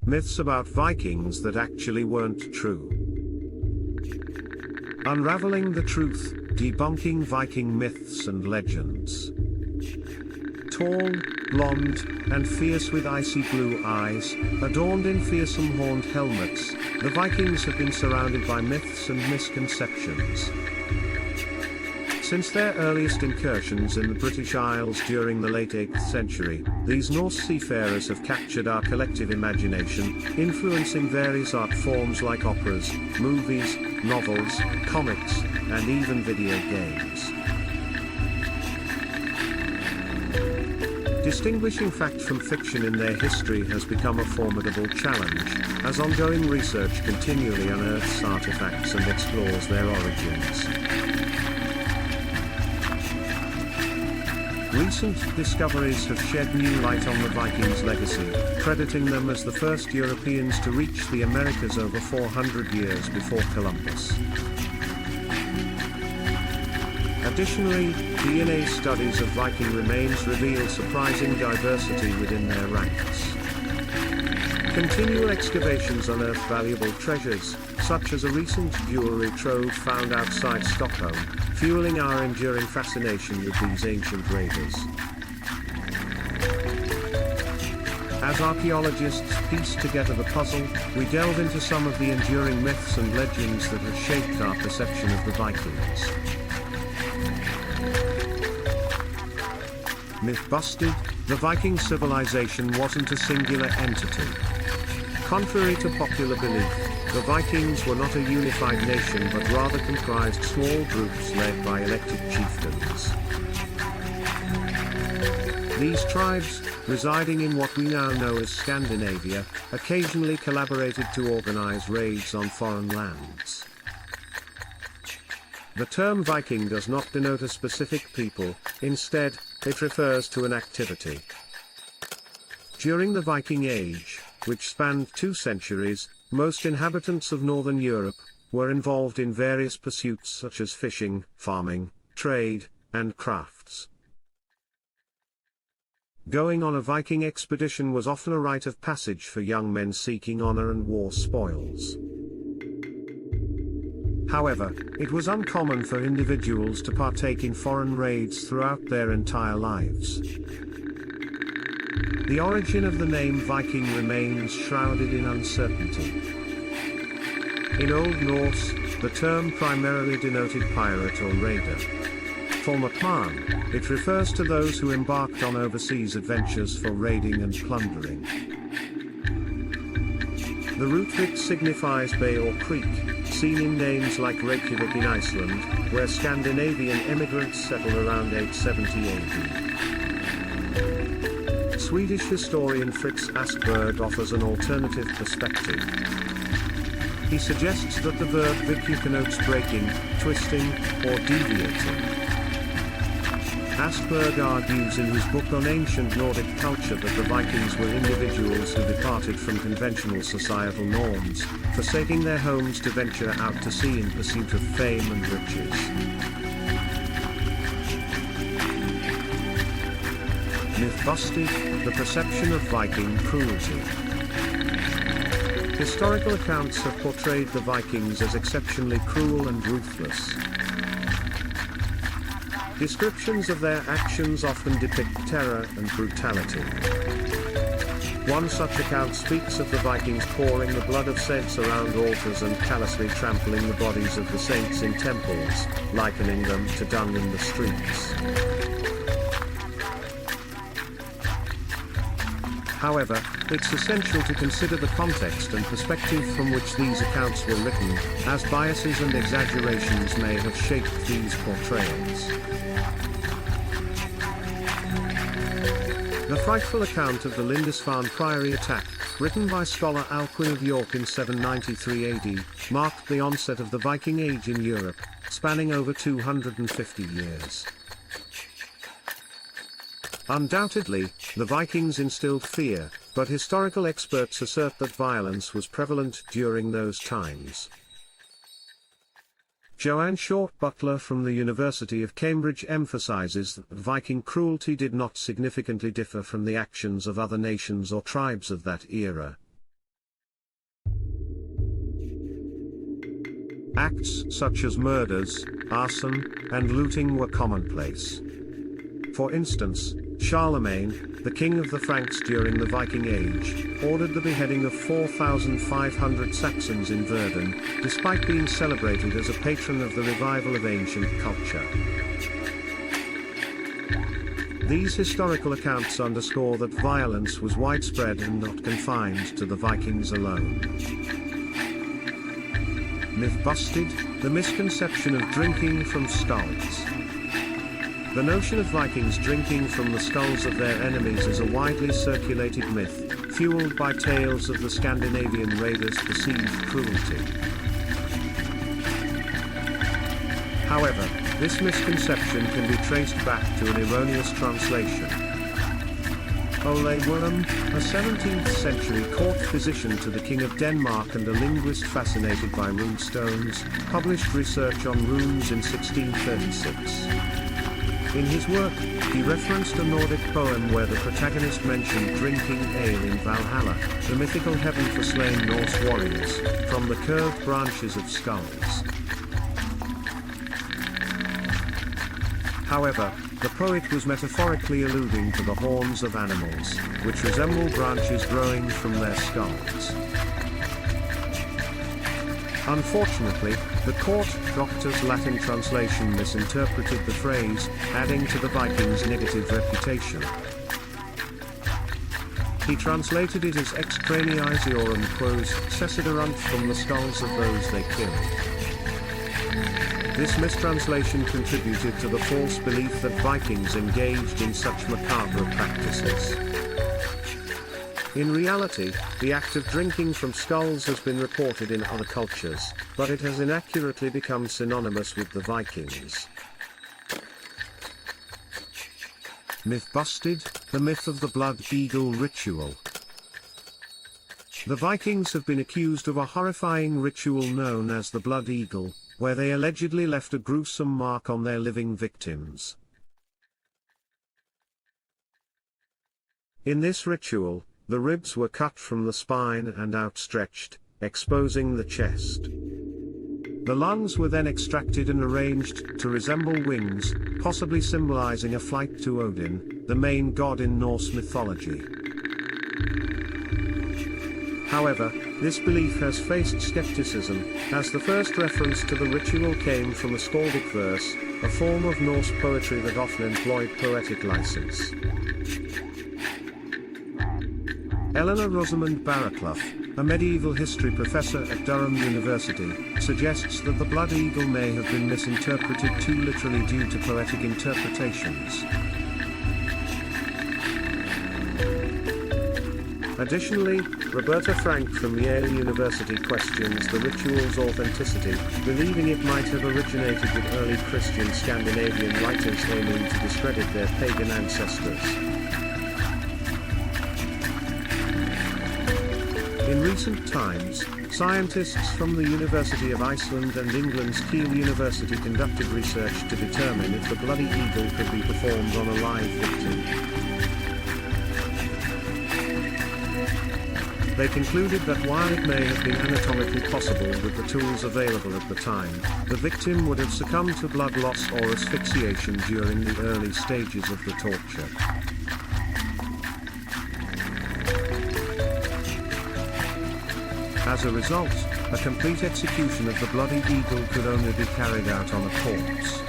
Myths about Vikings that actually weren't true. Unraveling the truth, debunking Viking myths and legends. Tall, blonde, and fierce with icy blue eyes, adorned in fearsome horned helmets, the Vikings have been surrounded by myths and misconceptions. Since their earliest incursions in the British Isles during the late 8th century, these Norse seafarers have captured our collective imagination, influencing various art forms like operas, movies, novels, comics, and even video games. Distinguishing fact from fiction in their history has become a formidable challenge, as ongoing research continually unearths artifacts and explores their origins. Recent discoveries have shed new light on the Vikings' legacy, crediting them as the first Europeans to reach the Americas over 400 years before Columbus. Additionally, DNA studies of Viking remains reveal surprising diversity within their ranks. Continual excavations unearth valuable treasures, such as a recent jewelry trove found outside Stockholm, fueling our enduring fascination with these ancient raiders. As archaeologists piece together the puzzle, we delve into some of the enduring myths and legends that have shaped our perception of the Vikings. Myth busted: the Viking civilization wasn't a singular entity. Contrary to popular belief, the Vikings were not a unified nation but rather comprised small groups led by elected chieftains. These tribes, residing in what we now know as Scandinavia, occasionally collaborated to organize raids on foreign lands. The term Viking does not denote a specific people, instead, it refers to an activity. During the Viking Age, which spanned 2 centuries, most inhabitants of northern Europe were involved in various pursuits such as fishing, farming, trade, and crafts. Going on a Viking expedition was often a rite of passage for young men seeking honor and war spoils. However, it was uncommon for individuals to partake in foreign raids throughout their entire lives. The origin of the name Viking remains shrouded in uncertainty. In Old Norse, the term primarily denoted pirate or raider. For MacMahon, it refers to those who embarked on overseas adventures for raiding and plundering. The root Vik signifies bay or creek, seen in names like Reykjavik in Iceland, where Scandinavian immigrants settled around 870 AD. Swedish historian Fritz Askberg offers an alternative perspective. He suggests that the verb vikja connotes breaking, twisting, or deviating. Askberg argues in his book on ancient Nordic culture that the Vikings were individuals who departed from conventional societal norms, forsaking their homes to venture out to sea in pursuit of fame and riches. Myth busted: the perception of Viking cruelty. Historical accounts have portrayed the Vikings as exceptionally cruel and ruthless. Descriptions of their actions often depict terror and brutality. One such account speaks of the Vikings pouring the blood of saints around altars and callously trampling the bodies of the saints in temples, likening them to dung in the streets. However, it's essential to consider the context and perspective from which these accounts were written, as biases and exaggerations may have shaped these portrayals. The frightful account of the Lindisfarne Priory attack, written by scholar Alcuin of York in 793 AD, marked the onset of the Viking Age in Europe, spanning over 250 years. Undoubtedly, the Vikings instilled fear, but historical experts assert that violence was prevalent during those times. Joanne Short Butler from the University of Cambridge emphasizes that Viking cruelty did not significantly differ from the actions of other nations or tribes of that era. Acts such as murders, arson, and looting were commonplace. For instance, Charlemagne, the king of the Franks during the Viking Age, ordered the beheading of 4,500 Saxons in Verdun, despite being celebrated as a patron of the revival of ancient culture. These historical accounts underscore that violence was widespread and not confined to the Vikings alone. Myth busted: the misconception of drinking from skulls. The notion of Vikings drinking from the skulls of their enemies is a widely circulated myth, fueled by tales of the Scandinavian raiders' perceived cruelty. However, this misconception can be traced back to an erroneous translation. Ole Worm, a 17th century court physician to the King of Denmark and a linguist fascinated by rune stones, published research on runes in 1636. In his work, he referenced a Nordic poem where the protagonist mentioned drinking ale in Valhalla, the mythical heaven for slain Norse warriors, from the curved branches of skulls. However, the poet was metaphorically alluding to the horns of animals, which resemble branches growing from their skulls. Unfortunately, the court doctor's Latin translation misinterpreted the phrase, adding to the Vikings' negative reputation. He translated it as ex cranii eorum quos cessiderunt, from the skulls of those they killed. This mistranslation contributed to the false belief that Vikings engaged in such macabre practices. In reality, the act of drinking from skulls has been reported in other cultures, but it has inaccurately become synonymous with the Vikings. Myth busted: the myth of the blood eagle ritual. The Vikings have been accused of a horrifying ritual known as the blood eagle, where they allegedly left a gruesome mark on their living victims. In this ritual, the ribs were cut from the spine and outstretched, exposing the chest. The lungs were then extracted and arranged to resemble wings, possibly symbolizing a flight to Odin, the main god in Norse mythology. However, this belief has faced skepticism, as the first reference to the ritual came from a skaldic verse, a form of Norse poetry that often employed poetic license. Eleanor Rosamund Barraclough, a medieval history professor at Durham University, suggests that the blood eagle may have been misinterpreted too literally due to poetic interpretations. Additionally, Roberta Frank from Yale University questions the ritual's authenticity, believing it might have originated with early Christian Scandinavian writers aiming to discredit their pagan ancestors. In recent times, scientists from the University of Iceland and England's Keele University conducted research to determine if the bloody eagle could be performed on a live victim. They concluded that while it may have been anatomically possible with the tools available at the time, the victim would have succumbed to blood loss or asphyxiation during the early stages of the torture. As a result, a complete execution of the bloody eagle could only be carried out on a corpse.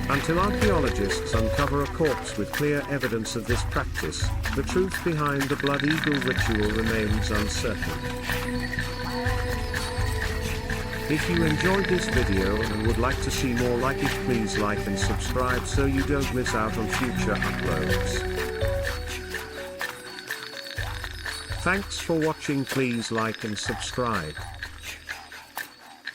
Until archaeologists uncover a corpse with clear evidence of this practice, the truth behind the blood eagle ritual remains uncertain. If you enjoyed this video and would like to see more like it, please like and subscribe so you don't miss out on future uploads. Thanks for watching. Please like and subscribe.